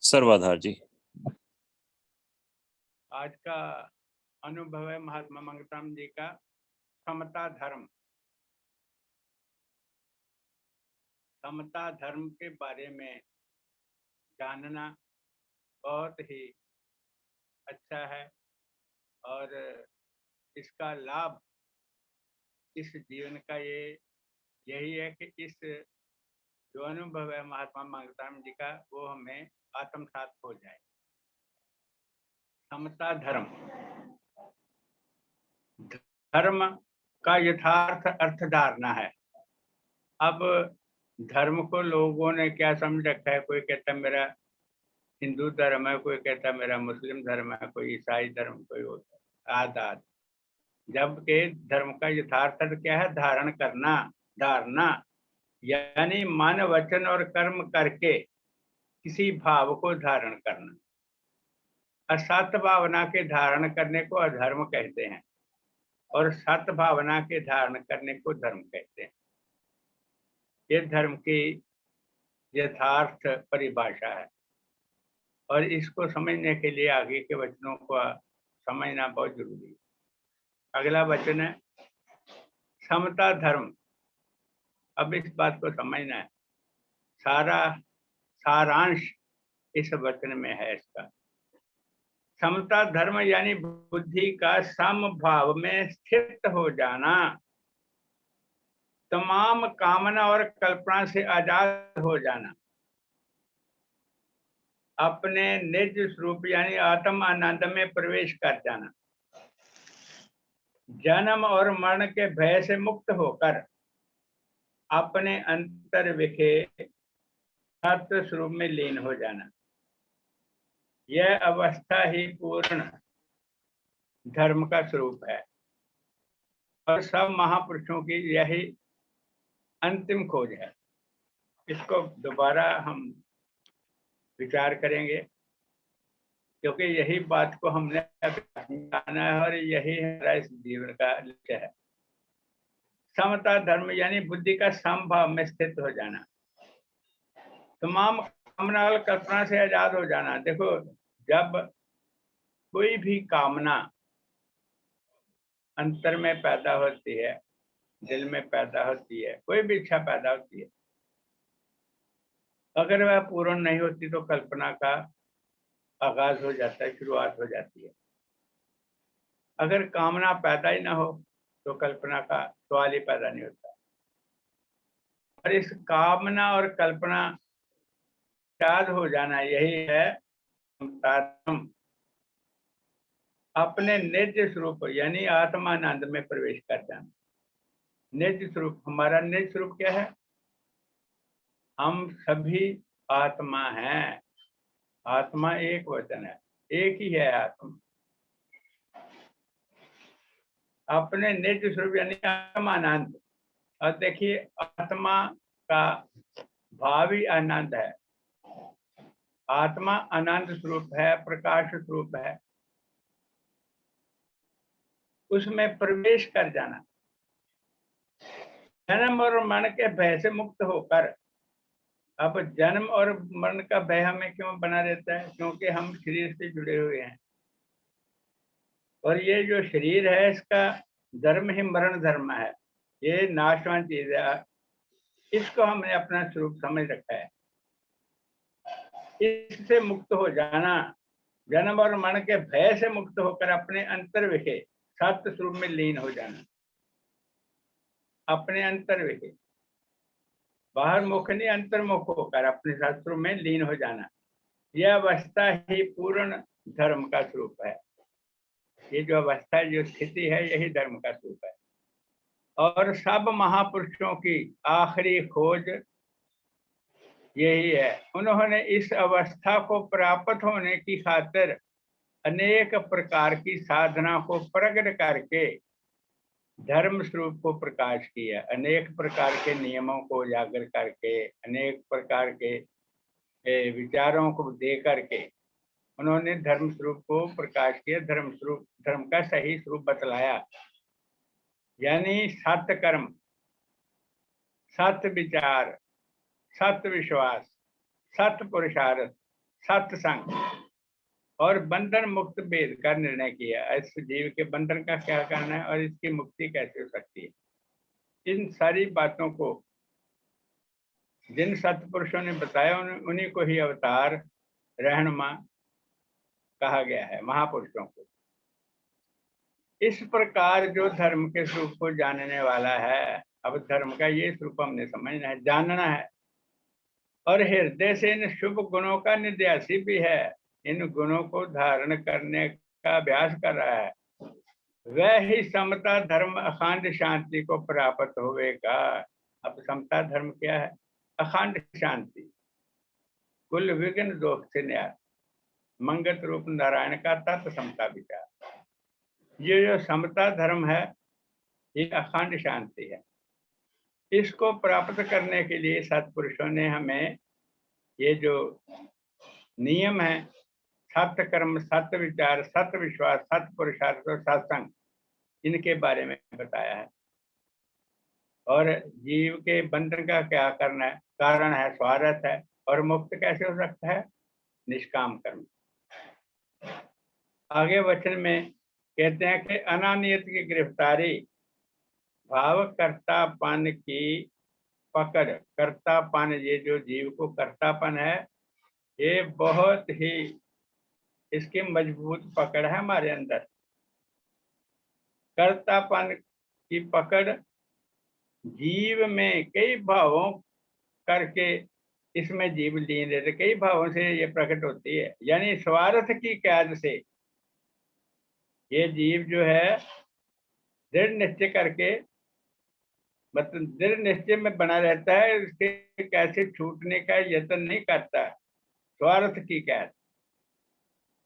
सर्वाधार जी। आज का अनुभव है महात्मा मंगताम जी का समता धर्म। समता धर्म के बारे में जानना बहुत ही अच्छा है और इसका लाभ इस जीवन का यही है कि इस जो अनुभव है महात्मा मंगताम जी का वो हमें आत्मसात हो जाए। समता धर्म, धर्म का यथार्थ अर्थ धारना है। अब धर्म को लोगों ने क्या समझ रखा है, कोई कहता है मेरा हिंदू धर्म है, कोई कहता है मेरा मुस्लिम धर्म है, कोई ईसाई धर्म, कोई होता है आजाद। जबकि धर्म का यथार्थ अर्थ क्या है? धारण करना, धारना, यानी मन वचन और कर्म करके किसी भाव को धारण करना। असत भावना के धारण करने को अधर्म कहते हैं और सत भावना के धारण करने को धर्म कहते हैं। ये धर्म की यथार्थ परिभाषा है और इसको समझने के लिए आगे के वचनों को समझना बहुत जरूरी है। अगला वचन है समता धर्म। अब इस बात को समझना है, सारा सारांश इस वचन में है इसका। समता धर्म यानी बुद्धि का समभाव में स्थित हो जाना, तमाम कामना और कल्पना से आजाद हो जाना, अपने निज स्वरूप यानी आत्म आनंद में प्रवेश कर जाना, जन्म और मरण के भय से मुक्त होकर अपने अंतर विखे सत्य स्वरूप में लीन हो जाना। यह अवस्था ही पूर्ण धर्म का स्वरूप है और सब महापुरुषों की यही अंतिम खोज है। इसको दोबारा हम विचार करेंगे क्योंकि यही बात को हमने जाना है और यही हमारा इस जीवन का लक्ष्य है। समता धर्म यानी बुद्धि का समभाव में स्थित हो जाना, तमाम कामना और कल्पना से आजाद हो जाना। देखो, जब कोई भी कामना अंतर में पैदा होती है, दिल में पैदा होती है, कोई भी इच्छा पैदा होती है, अगर वह पूर्ण नहीं होती तो कल्पना का आगाज हो जाता है, शुरुआत हो जाती है। अगर कामना पैदा ही ना हो तो कल्पना का सवाल ही पैदा नहीं होता। और इस कामना और कल्पना आजाद हो जाना यही है धर्म। अपने निज स्वरूप यानी आत्मानंद में प्रवेश कर जाना। निज स्वरूप, हमारा निज स्वरूप क्या है? हम सभी आत्मा हैं। आत्मा एक वचन है, एक ही है आत्मा। अपने निज स्वरूप यानी आत्मानंद। और देखिए, आत्मा का भाव ही आनंद है। आत्मा आनंद स्वरूप है, प्रकाश स्वरूप है। उसमें प्रवेश कर जाना, जन्म और मरण के भय से मुक्त होकर। अब जन्म और मरण का भय हमें क्यों बना रहता है? क्योंकि हम शरीर से जुड़े हुए हैं और ये जो शरीर है इसका धर्म ही मरण धर्म है, ये नाशवान चीज है। इसको हमने अपना स्वरूप समझ रखा है। इससे मुक्त हो जाना, जन्म और मरण के भय से मुक्त होकर अपने अंतर विखे सत्य स्वरूप में लीन हो जाना। अपने अंतर विखे, बाहर मुख नहीं, अंतर्मुख होकर अपने शास्त्रों में लीन हो जाना। यह अवस्था ही पूर्ण धर्म का स्वरूप है। ये जो अवस्था, जो स्थिति है, यही धर्म का स्वरूप है। और सब महापुरुषों की आखिरी खोज यही है। उन्होंने इस अवस्था को प्राप्त होने की खातिर अनेक प्रकार की साधना को प्रकट करके धर्म स्वरूप को प्रकाश किया। अनेक प्रकार के नियमों को उजागर करके, अनेक प्रकार के विचारों को दे करके उन्होंने धर्म स्वरूप को प्रकाश किया। धर्म स्वरूप, धर्म का सही स्वरूप बतलाया, यानी सत्य कर्म, सत्य विचार, सत्य विश्वास, सत्पुरुषार्थ, सत्संग और बंधन मुक्त भेद का निर्णय किया। इस जीव के बंधन का क्या करना है और इसकी मुक्ति कैसे हो सकती है। इन सारी बातों को जिन सत्पुरुषों ने बताया उन्हीं को ही अवतार रहनुमा कहा गया है, महापुरुषों को। इस प्रकार जो धर्म के स्वरूप को जानने वाला है, अब धर्म का ये स्वरूप हमने समझना है, जानना है, और हृदय से इन शुभ गुणों का निध्यासी भी है, इन गुणों को धारण करने का अभ्यास कर रहा है, वह ही समता धर्म अखंड शांति को प्राप्त होवेगा। अब समता धर्म क्या है? अखंड शांति, कुल विघ्न दोष से न्याय, मंगत रूप नारायण का तत्व समता विचार। ये जो समता धर्म है ये अखंड शांति है। इसको प्राप्त करने के लिए सत्पुरुषों ने हमें ये जो नियम है, सत्य कर्म, सत्य विचार, सत्य विश्वास, सत्य पुरुषार्थ और सत्संग, इनके बारे में बताया है। और जीव के बंधन का क्या करना है, कारण है, स्वार्थ है, और मुक्त कैसे हो सकता है? निष्काम कर्म। आगे वचन में कहते हैं कि अनानियत की गिरफ्तारी, भाव कर्तापन की पकड़, कर्तापन, ये जो जीव को कर्तापन है ये बहुत ही इसकी मजबूत पकड़ है हमारे अंदर। कर्तापन की पकड़ जीव में कई भावों करके इसमें जीव लीन रहते, कई भावों से ये प्रकट होती है। यानी स्वार्थ की कैद से ये जीव जो है दृढ़ निश्चय करके, मतलब दृढ़ निश्चय में बना रहता है, इसके कैसे छूटने का यत्न नहीं करता। स्वार्थ की कैद,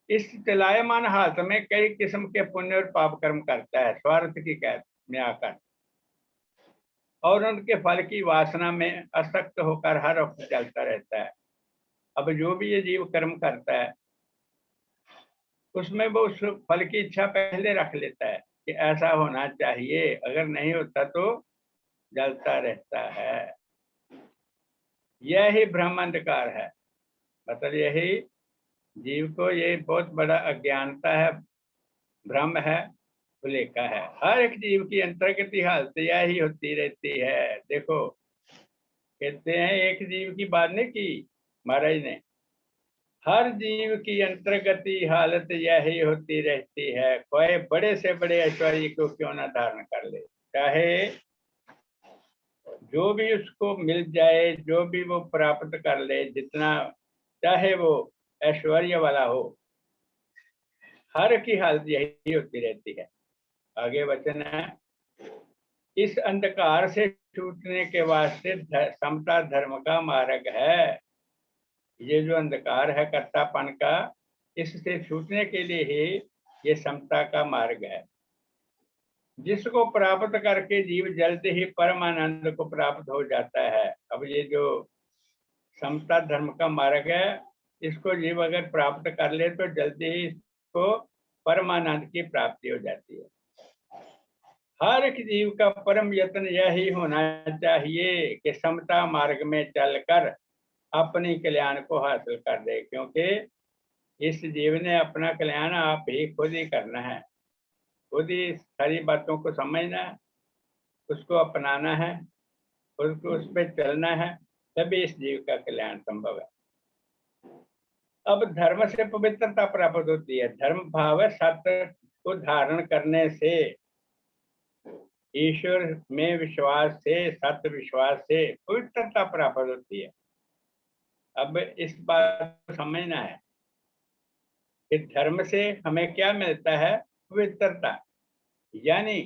इस चलायमान हाथ में कई किस्म के पुण्य और पाप कर्म करता है, स्वार्थ की कैद में आकर, और उनके फल की वासना में असक्त होकर हर वक्त चलता रहता है। अब जो भी ये जीव कर्म करता है उसमें वो उस फल की इच्छा पहले रख लेता है कि ऐसा होना चाहिए, अगर नहीं होता तो जलता रहता है। यही ब्रह्म अंधकार है, मतलब यही जीव को ये बहुत बड़ा अज्ञानता है, भ्रम है, भुलेखा है। हर एक जीव की अंतर्गत हालत यही होती रहती है। देखो कहते हैं, एक जीव की बात नहीं की महाराज ने, हर जीव की अंतर्गति हालत यही होती रहती है, कोई बड़े से बड़े ऐश्वर्य को क्यों ना धारण कर ले, चाहे जो भी उसको मिल जाए, जो भी वो प्राप्त कर ले, जितना चाहे वो ऐश्वर्य वाला हो, हर की हालत यही होती रहती है। आगे वचन है, इस अंधकार से छूटने के वास्ते समता धर्म का मार्ग है। ये जो अंधकार है कर्तापन का, इससे छूटने के लिए ही ये समता का मार्ग है, जिसको प्राप्त करके जीव जल्द ही परमानंद को प्राप्त हो जाता है। अब ये जो समता धर्म का मार्ग है, इसको जीव अगर प्राप्त कर ले तो जल्दी ही इसको परमानंद की प्राप्ति हो जाती है। हर एक जीव का परम यत्न यही होना चाहिए कि समता मार्ग में चलकर अपनी कल्याण को हासिल कर दे, क्योंकि इस जीव ने अपना कल्याण आप ही खुद ही करना है, खुद ही सारी बातों को समझना है, उसको अपनाना है, उसको उस पर चलना है, तभी इस जीव का कल्याण संभव है। अब धर्म से पवित्रता प्राप्त होती है। धर्म भाव सत्य को धारण करने से, ईश्वर में विश्वास से, सत्य विश्वास से पवित्रता प्राप्त होती है। अब इस बात को समझना है कि धर्म से हमें क्या मिलता है? पवित्रता, यानी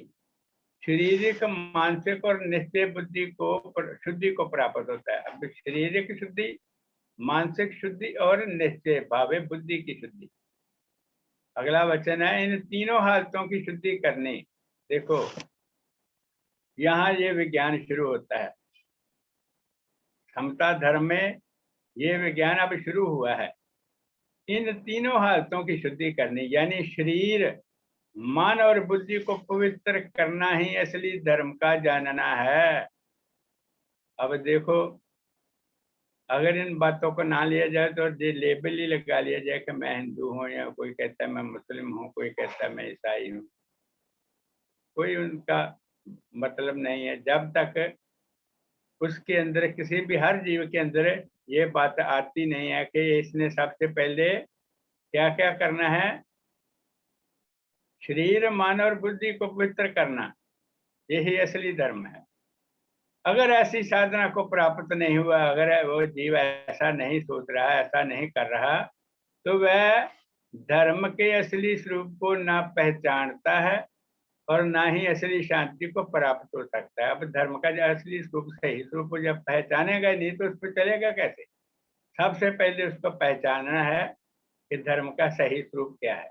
शारीरिक, मानसिक और निश्चय बुद्धि को शुद्धि को प्राप्त होता है। अब शारीरिक शुद्धि, मानसिक शुद्धि और निश्चय भावे बुद्धि की शुद्धि। अगला वचन है, इन तीनों हालतों की शुद्धि करनी। देखो यहाँ ये विज्ञान शुरू होता है, समता धर्म में ये विज्ञान अब शुरू हुआ है। इन तीनों हालतों की शुद्धि करनी, यानी शरीर, मन और बुद्धि को पवित्र करना ही असली धर्म का जानना है। अब देखो अगर इन बातों को ना लिया जाए तो लेबल ही लगा लिया जाए कि मैं हिंदू हूँ, या कोई कहता है मैं मुस्लिम हूँ, कोई कहता है मैं ईसाई हूँ। कोई उनका मतलब नहीं है जब तक उसके अंदर किसी भी हर जीव के अंदर ये बात आती नहीं है कि इसने सबसे पहले क्या क्या करना है, शरीर मन और बुद्धि को पवित्र करना। यही असली धर्म है। अगर ऐसी साधना को प्राप्त नहीं हुआ, अगर वो जीव ऐसा नहीं सोच रहा, ऐसा नहीं कर रहा, तो वह धर्म के असली स्वरूप को ना पहचानता है और ना ही असली शांति को प्राप्त हो सकता है। अब धर्म का जो असली स्वरूप, सही स्वरूप को जब पहचानेगा ही नहीं तो उस पर चलेगा कैसे? सबसे पहले उसको पहचानना है कि धर्म का सही स्वरूप क्या है,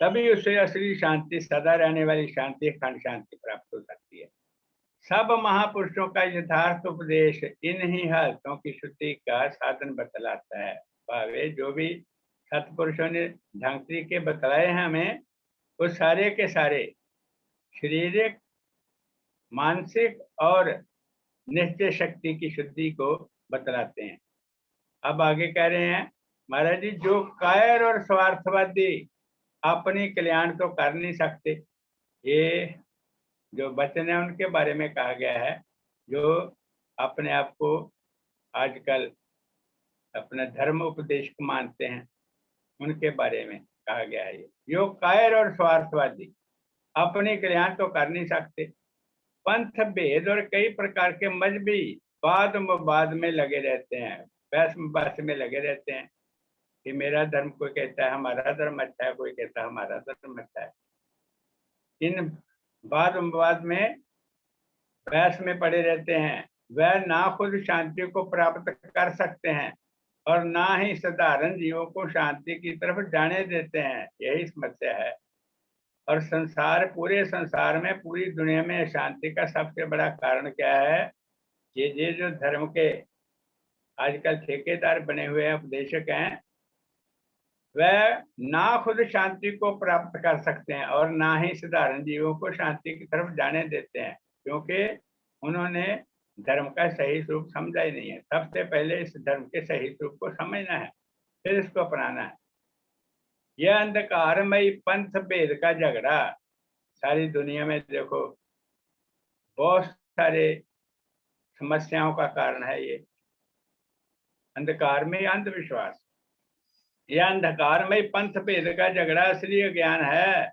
तभी उसे असली शांति, सदा रहने वाली शांति, अखंड शांति प्राप्त हो सकती है। सब महापुरुषों का यथार्थ उपदेश इन्हीं हालतों की शुद्धि का साधन बतलाता है। भावे जो भी सतपुरुषों ने ढंग तरीके बतलाए हैं हमें, वो सारे के सारे शारीरिक, मानसिक और निश्चय शक्ति की शुद्धि को बतलाते हैं। अब आगे कह रहे हैं महाराज जी, जो कायर और स्वार्थवादी अपनी कल्याण तो कर नहीं सकते, ये जो वचन है उनके बारे में कहा गया है। जो अपने आप को आजकल अपना धर्म उपदेश को मानते हैं, उनके बारे में कहा गया है। ये जो कायर और स्वार्थवादी अपने कल्याण तो कर नहीं सकते, पंथ भेद और कई प्रकार के मजहबी वाद विवाद में लगे रहते हैं, बहस बहस में लगे रहते हैं कि मेरा धर्म, कोई कहता है हमारा धर्म अच्छा है, कोई कहता है हमारा धर्म अच्छा है। इन वाद विवाद में, बहस में पड़े रहते हैं। वह ना खुद शांति को प्राप्त कर सकते हैं और ना ही साधारण जीवों को शांति की तरफ जाने देते हैं। यही समस्या है। और संसार, पूरे संसार में, पूरी दुनिया में शांति का सबसे बड़ा कारण क्या है? ये जो धर्म के आजकल ठेकेदार बने हुए हैं, उपदेशक हैं, वह ना खुद शांति को प्राप्त कर सकते हैं और ना ही साधारण जीवों को शांति की तरफ जाने देते हैं, क्योंकि उन्होंने धर्म का सही स्वरूप समझा ही नहीं है। सबसे पहले इस धर्म के सही स्वरूप को समझना है, फिर इसको अपनाना है। यह अंधकारमयी पंथ भेद का झगड़ा सारी दुनिया में देखो बहुत सारे समस्याओं का कारण है। ये अंधकार में अंधविश्वास, यह अंधकारमय पंथ भेद का झगड़ा असली ज्ञान है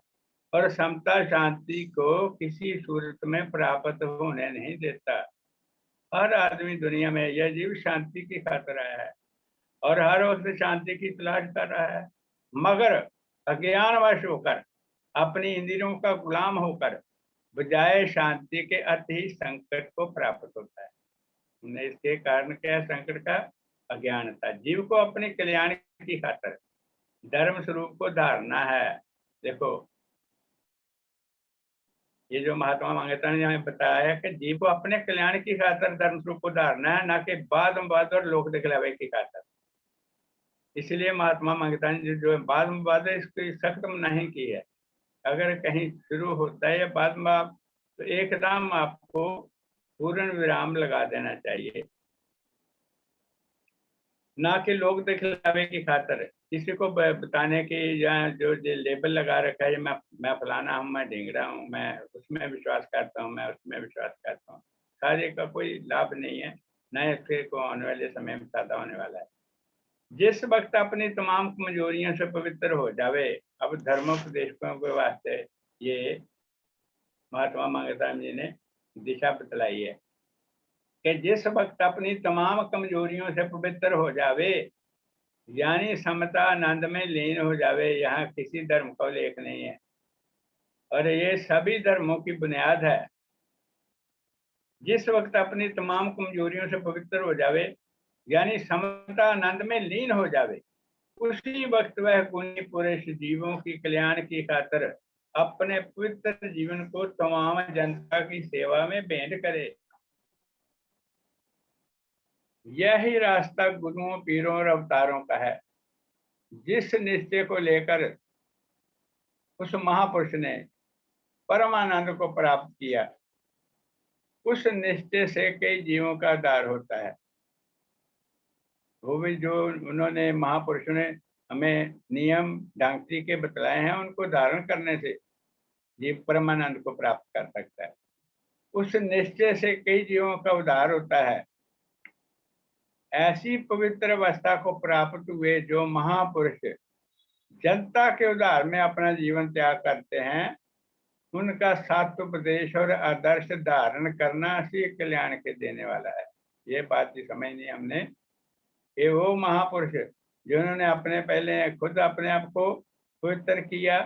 और समता शांति को किसी सूरत में प्राप्त होने नहीं देता। हर आदमी दुनिया में, यह जीव शांति की खातिर आया है और हर वक्त शांति की तलाश कर रहा है, मगर अज्ञानवश होकर, अपनी इंद्रियों का गुलाम होकर, बजाय शांति के अति ही संकट को प्राप्त होता है। इसके कारण क्या है संकट का? अज्ञानता। जीव को अपने कल्याण की खातिर धर्म स्वरूप को धारना है। देखो, ये जो महात्मा मंगेतर ने हमें बताया है कि जीव को अपने कल्याण की खातिर धर्म स्वरूप को धारना है, ना कि बाद विवाद और लोक दिखलावे की खातिर। इसलिए महात्मा मंगेतर ने जो बाद विवाद है, इसकी सख्त मनाही की है। अगर कहीं शुरू होता है बाद में, तो एकदम आपको पूर्ण विराम लगा देना चाहिए, ना कि लोग दिखलावे की खातिर, किसी को बताने की, या जो लेबल लगा रखा है, मैं फलाना हूँ, मैं ढींगरा हूँ, मैं उसमें विश्वास करता हूँ, मैं उसमें विश्वास करता हूँ। कार्य का कोई लाभ नहीं है, न इसके को आने वाले समय में फायदा होने वाला है। जिस वक्त अपनी तमाम कमजोरियों से पवित्र हो जावे, अब धर्मोपदेशकों के वास्ते ये महात्मा मंगेतर जी ने दिशा बतलाई है कि जिस वक्त अपनी तमाम कमजोरियों से पवित्र हो जावे, यानी समता आनंद में लीन हो जावे, यहाँ किसी धर्म का उल्लेख नहीं है और ये सभी धर्मों की बुनियाद है। जिस वक्त अपनी तमाम कमजोरियों से पवित्र हो जावे, यानी समता आनंद में लीन हो जावे, उसी वक्त वह गुणी पुरुष जीवों की कल्याण की खातिर अपने पवित्र जीवन को तमाम जनता की सेवा में भेंट करे। यही रास्ता गुरुओं, पीरों और अवतारों का है। जिस निश्चय को लेकर उस महापुरुष ने परमानंद को प्राप्त किया, उस निश्चय से कई जीवों का उद्धार होता है। वो भी जो उन्होंने महापुरुषों ने हमें नियम ढांकती के बतलाए हैं, उनको धारण करने से जीव परमानंद को प्राप्त कर सकता है। उस निश्चय से कई जीवों का उद्धार होता है। ऐसी पवित्र अवस्था को प्राप्त हुए जो महापुरुष जनता के उद्धार में अपना जीवन त्याग करते हैं, उनका सत्योपदेश और आदर्श धारण करना ही कल्याण के देने वाला है। ये बात ही समझनी हमने कि वो महापुरुष जिन्होंने अपने पहले खुद अपने आप को पवित्र किया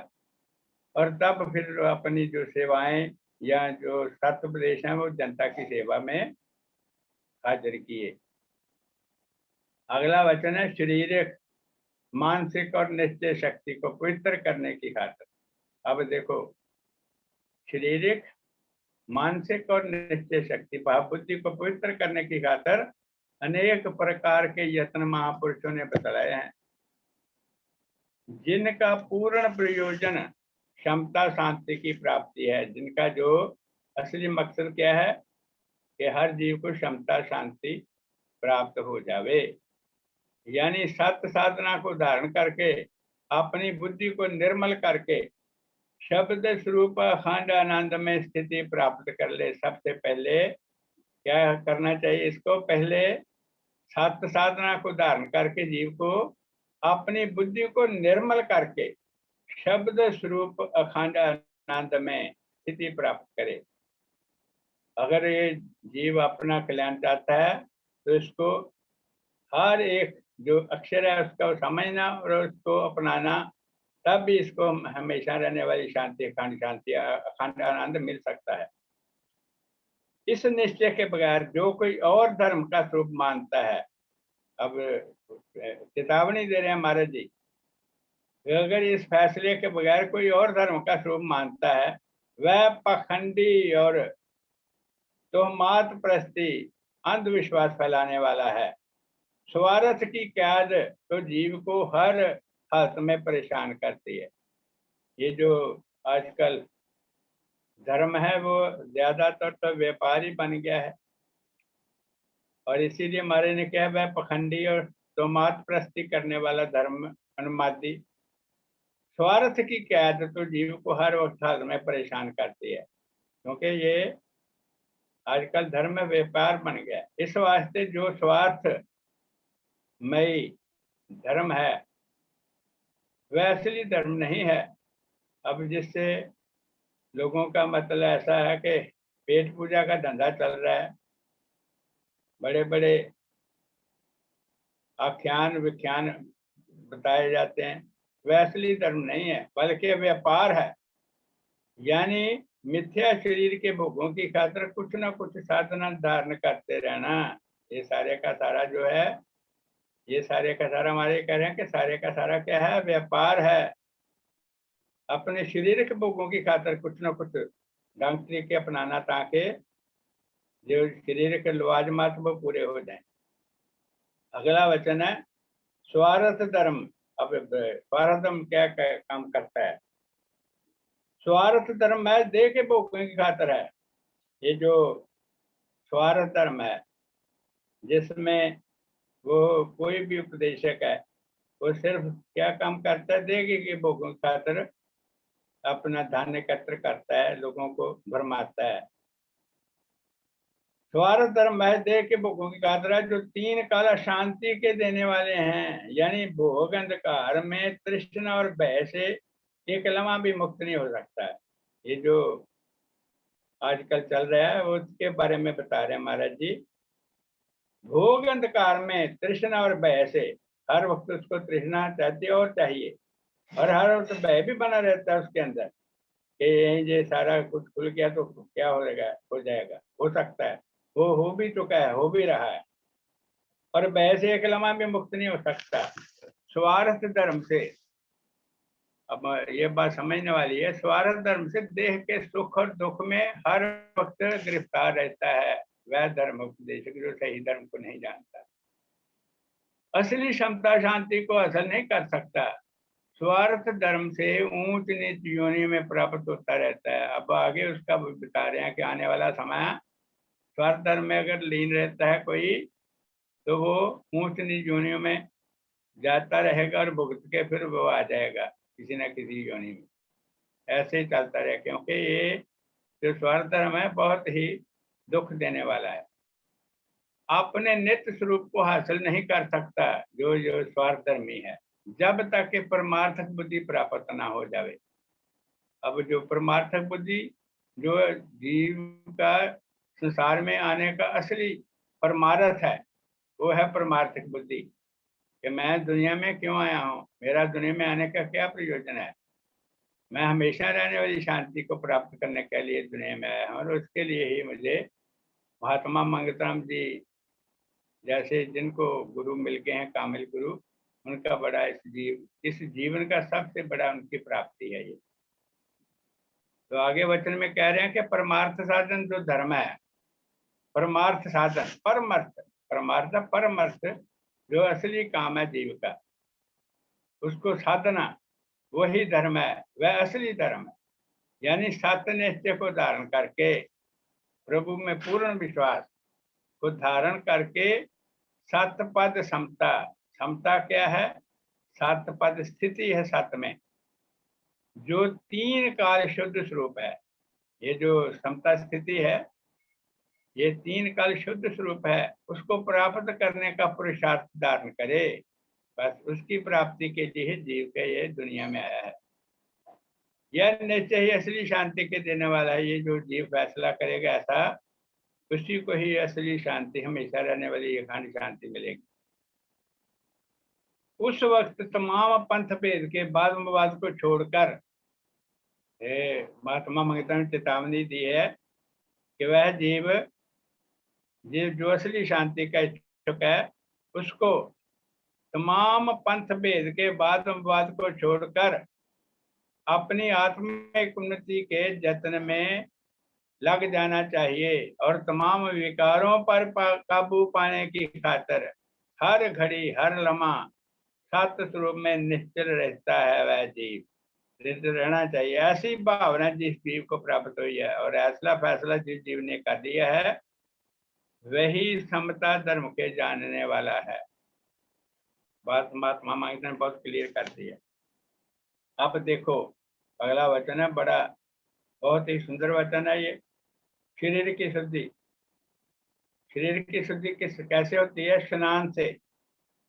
और तब फिर अपनी जो सेवाएं या जो सत्योपदेश हैं वो जनता की सेवा में हाजिर किए। अगला वचन है शारीरिक, मानसिक और निश्चय शक्ति को पवित्र करने की खातिर। अब देखो, शारीरिक, मानसिक और निश्चय शक्ति भाव बुद्धि को पवित्र करने की खातिर अनेक प्रकार के यत्न महापुरुषों ने बतलाए हैं, जिनका पूर्ण प्रयोजन क्षमता शांति की प्राप्ति है। जिनका जो असली मकसद क्या है कि हर जीव को क्षमता शांति प्राप्त हो जावे, यानी सत्य साधना को धारण करके अपनी बुद्धि को निर्मल करके शब्द स्वरूप अखंड आनंद में स्थिति प्राप्त कर ले। सबसे पहले क्या करना चाहिए? इसको पहले सत्य साधना को धारण करके जीव को अपनी बुद्धि को निर्मल करके शब्द स्वरूप अखंड आनंद में स्थिति प्राप्त करे। अगर ये जीव अपना कल्याण चाहता है तो इसको हर एक जो अक्षर है उसको समझना और उसको अपनाना, तब भी इसको हमेशा रहने वाली शांति, अखंड शांति, अखंड आनंद मिल सकता है। इस निश्चय के बगैर जो कोई और धर्म का स्वरूप मानता है, अब चेतावनी दे रहे हैं महाराज जी, अगर इस फैसले के बगैर कोई और धर्म का स्वरूप मानता है, वह पखंडी और तोहमात प्रस्ती अंधविश्वास फैलाने वाला है। स्वार्थ की कैद तो जीव को हर हालत में परेशान करती है। ये जो आजकल धर्म है वो ज्यादातर तो व्यापारी बन गया है, और इसीलिए हमारे ने क्या है, पखंडी और तोहमात प्रस्ती करने वाला धर्म अनुमादी। स्वार्थ की कैद तो जीव को हर वक्त हालत में परेशान करती है, क्योंकि ये आजकल धर्म में व्यापार बन गया है। इस वास्ते जो स्वार्थ मई धर्म है वह असली धर्म नहीं है। अब जिससे लोगों का मतलब ऐसा है कि पेट पूजा का धंधा चल रहा है, बड़े बड़े आख्यान विख्यान बताए जाते हैं, वह असली धर्म नहीं है बल्कि व्यापार है। यानी मिथ्या शरीर के भोगों की खातिर कुछ न कुछ साधना धारण करते रहना। ये सारे का सारा जो है, ये सारे का सारा हमारे कह रहे हैं कि सारे का सारा क्या है? व्यापार है। अपने शरीर के भोगों की खातिर कुछ न कुछ ढंग तरीके अपनाना ताकि जो शरीर के लवाजमात वो पूरे हो जाएं। अगला वचन है स्वार्थ धर्म। अब स्वार्थ धर्म क्या काम करता है? स्वार्थ धर्म है देह के भोगों की खातिर है। ये जो स्वार्थ धर्म है जिसमें वो कोई भी उपदेशक है वो सिर्फ क्या काम करता है? देह के भोगों की खातिर अपना धन एकत्र करता है, लोगों को भरमाता है। स्वार्थ धर्म है देह के भोगों की खातिर जो तीन काल शांति के देने वाले हैं, यानी भोग अंधकार में तृष्णा और भय से एक लम्हा भी मुक्त नहीं हो सकता है। ये जो आजकल चल रहा है वो उसके बारे में बता रहे हैं महाराज जी। भोग अंधकार में तृष्णा और भय से हर वक्त उसको तृष्णा चाहती है और चाहिए, और हर वक्त भय भी बना रहता है उसके अंदर कि यही ये सारा कुछ खुल गया तो क्या हो जाएगा, हो सकता है, वो हो भी चुका है, हो भी रहा है, और भय से एक लम्हा भी मुक्त नहीं हो सकता। स्वार्थ धर्म से, अब ये बात समझने वाली है, स्वार्थ धर्म से देह के सुख और दुख में हर वक्त गिरफ्तार रहता है वह धर्म उपदेशक जो सही धर्म को नहीं जानता, असली क्षमता शांति को हासिल नहीं कर सकता। स्वार्थ धर्म से ऊंच नीच योनि में प्राप्त होता रहता है। अब आगे उसका बता रहे हैं कि आने वाला समय स्वार्थ धर्म में अगर लीन रहता है कोई तो वो ऊंच नीच योनियों में जाता रहेगा और भुगत के फिर वो आ जाएगा किसी न किसी योनि में। ऐसे ही चलता रहेगा, क्योंकि ये जो स्वर्ग धर्म है बहुत ही दुख देने वाला है। अपने नित्य स्वरूप को हासिल नहीं कर सकता जो जो स्वार्थ धर्मी है, जब तक कि परमार्थक बुद्धि प्राप्त ना हो जावे। अब जो परमार्थक बुद्धि, जो जीव का संसार में आने का असली परमार्थ है, वो है परमार्थक बुद्धि, कि मैं दुनिया में क्यों आया हूँ, मेरा दुनिया में आने का क्या प्रयोजन है। मैं हमेशा रहने वाली शांति को प्राप्त करने के लिए दुनिया में आया हूँ, और उसके लिए ही मुझे महात्मा मंगतराम जी जैसे जिनको गुरु मिल गए हैं, कामिल गुरु, उनका बड़ा इस जीवन का सबसे बड़ा उनकी प्राप्ति है ये। तो आगे वचन में कह रहे हैं कि परमार्थ साधन जो धर्म है, परमार्थ साधन, परमर्थ, परमार्थ परमर्थ, जो असली काम है जीव का, उसको साधना, वही धर्म है, वह असली धर्म है। यानी सत्य निश्चय को धारण करके, प्रभु में पूर्ण विश्वास को धारण करके, सत्य पद समता, समता क्या है, सत्य पद स्थिति है सत्य में, जो तीन काल शुद्ध स्वरूप है। ये जो समता स्थिति है, ये तीन काल शुद्ध स्वरूप है, उसको प्राप्त करने का पुरुषार्थ धारण करे, बस उसकी प्राप्ति के लिए जीव के ये दुनिया में आया है। यह निश्चय ही असली शांति के देने वाला है। ये जो जीव फैसला करेगा ऐसा, उसी को ही असली शांति, हमेशा रहने वाली अखंड शांति मिलेगी। उस वक्त तमाम पंथ भेद के वाद विवाद को छोड़कर महात्मा मंगता ने चेतावनी दी है कि वह जीव जो असली शांति का इच्छुक है, उसको तमाम पंथ भेद के वाद विवाद को छोड़कर अपनी आत्मिक उन्नति के जतन में लग जाना चाहिए, और तमाम विकारों पर काबू पाने की खातिर हर घड़ी हर लम्हा सत्य स्वरूप में निश्चल रहता है वह जीव, निश्चल रहना चाहिए। ऐसी भावना जिस जीव को प्राप्त हुई है और ऐसा फैसला जिस जीव ने कर दिया है, वही समता धर्म के जानने वाला है। बात महात्मा मांगते ने बहुत क्लियर कर दिया। अब देखो अगला वचन है, बड़ा बहुत ही सुंदर वचन है ये। शरीर की शुद्धि, शरीर की शुद्धि कैसे होती है? स्नान से,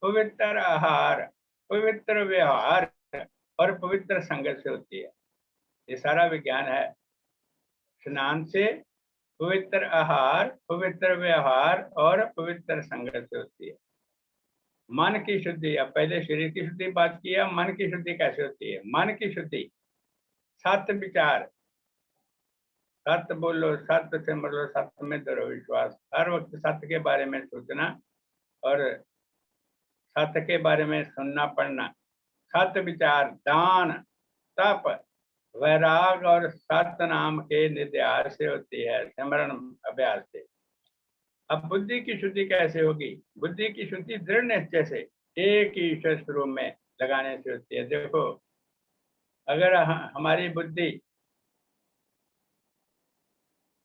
पवित्र आहार, पवित्र व्यवहार और पवित्र संगत से होती है। ये सारा विज्ञान है। स्नान से, पवित्र आहार, पवित्र व्यवहार और पवित्र संगत से होती है। मन की शुद्धि, अब पहले शरीर की शुद्धि बात किया, मन की शुद्धि कैसे होती है? मन की शुद्धि, सत्य विचार, सत्य बोलो, सत्य से मतलब सत्य में दृढ़ विश्वास, हर वक्त सत्य के बारे में सोचना और सत्य के बारे में सुनना पढ़ना, सत्य विचार, दान, तप, वैराग और सत्य नाम के निध्यास से होती है, सिमरण अभ्यास से। अब बुद्धि की शुद्धि कैसे होगी? बुद्धि की शुद्धि दृढ़ निश्चय से एक ही ईश्वर स्वरूप में लगाने से होती है। देखो अगर हमारी बुद्धि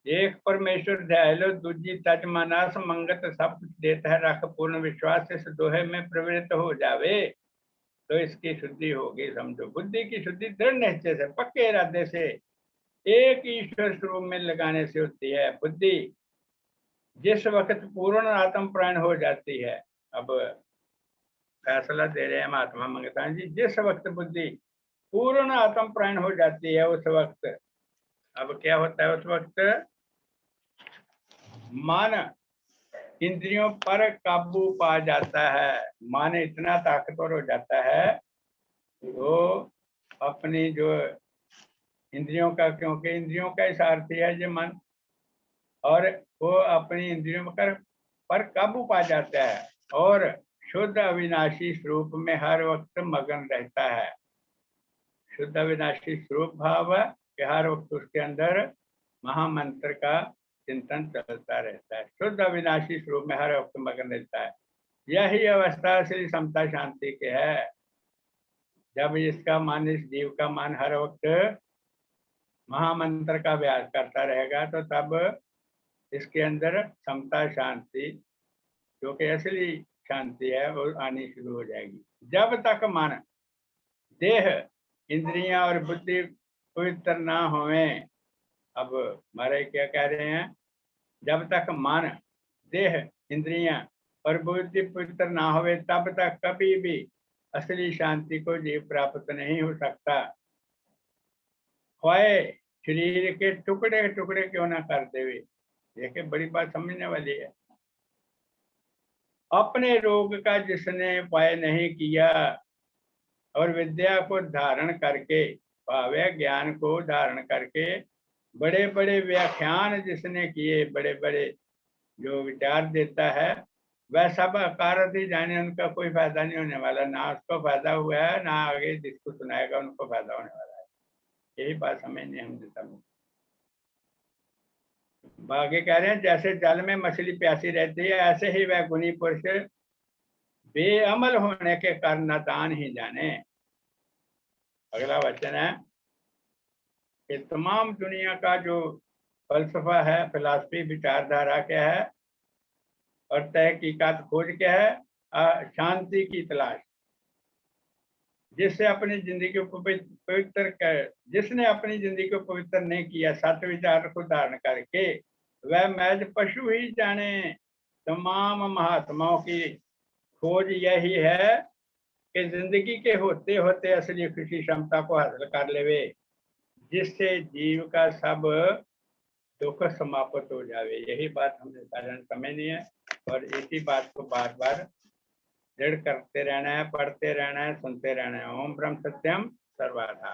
एक परमेश्वर दयालु, दूजी तज मानस मंगत, सब कुछ देता है, रख पूर्ण विश्वास से दोहे में प्रवृत्त हो जावे, तो इसकी शुद्धि होगी। समझो, बुद्धि की शुद्धि दृढ़ निश्चय से, पक्के इरादे से, एक ईश्वर स्वरूप में लगाने से होती है। बुद्धि जिस वक्त पूर्ण आत्मप्राण हो जाती है, अब फैसला दे रहे हैं महात्मा मंगता जी, जिस वक्त बुद्धि पूर्ण आत्मप्राण हो जाती है, उस वक्त अब क्या होता है? उस वक्त मन इंद्रियों पर काबू पा जाता है। मन इतना ताकतवर हो जाता है, तो अपनी जो इंद्रियों का, क्योंकि इंद्रियों का सारथी है जो मन, और वो अपनी इंद्रियों पर काबू पा जाता है और शुद्ध अविनाशी स्वरूप में हर वक्त मगन रहता है। शुद्ध अविनाशी स्वरूप भाव है कि हर वक्त उसके अंदर महामंत्र का चिंतन चलता रहता है। शुद्ध अविनाशी स्वरूप में हर वक्त मगन रहता है। यही अवस्था श्री समता शांति के है। जब इसका मन, इस जीव का मन हर वक्त महामंत्र का अभ्यास करता रहेगा, तो तब इसके अंदर समता शांति जो कि असली शांति है वो आनी शुरू हो जाएगी। जब तक मन, देह, इंद्रियां और बुद्धि पवित्र ना होवें। अब महाराज क्या कह रहे हैं, जब तक मन, देह, इंद्रियां और बुद्धि पवित्र ना होवे तब तक कभी भी असली शांति को जीव प्राप्त नहीं हो सकता। खोए शरीर के टुकड़े टुकड़े क्यों ना कर देवे। देखिए बड़ी बात समझने वाली है। अपने रोग का जिसने उपाय नहीं किया और विद्या को धारण करके, भाव्य ज्ञान को धारण करके बड़े बड़े व्याख्यान जिसने किए, बड़े बड़े जो विचार देता है, वह सब अकारत ही जाने, उनका कोई फायदा नहीं होने वाला। ना उसको फायदा हुआ है, ना आगे जिसको सुनाएगा उनको फायदा होने वाला है। यही बात समझनी हम समझ। आगे कह रहे हैं, जैसे जल में मछली प्यासी रहती है, ऐसे ही वह गुणी पुरुष बेअमल होने के कारण नादान ही जाने। अगला वचन है कि तमाम दुनिया का जो फलसफा है, फिलॉसफी, विचारधारा क्या है और तहकीकात खोज क्या है, शांति की तलाश। जिससे अपनी जिंदगी को पवित्र कर, जिसने अपनी जिंदगी को पवित्र नहीं किया सत्य विचार को धारण करके, वह महज पशु ही जाने। तमाम महात्माओं की खोज यही है कि जिंदगी के होते होते असली खुशी क्षमता को हासिल कर लेवे, जिससे जीव का सब दुख समाप्त हो जावे। यही बात हमने साधारण समझनी है और इसी बात को बार बार दृढ़ करते रहना है, पढ़ते रहना है, सुनते रहना है। ओम ब्रह्म सत्यम सर्वधा।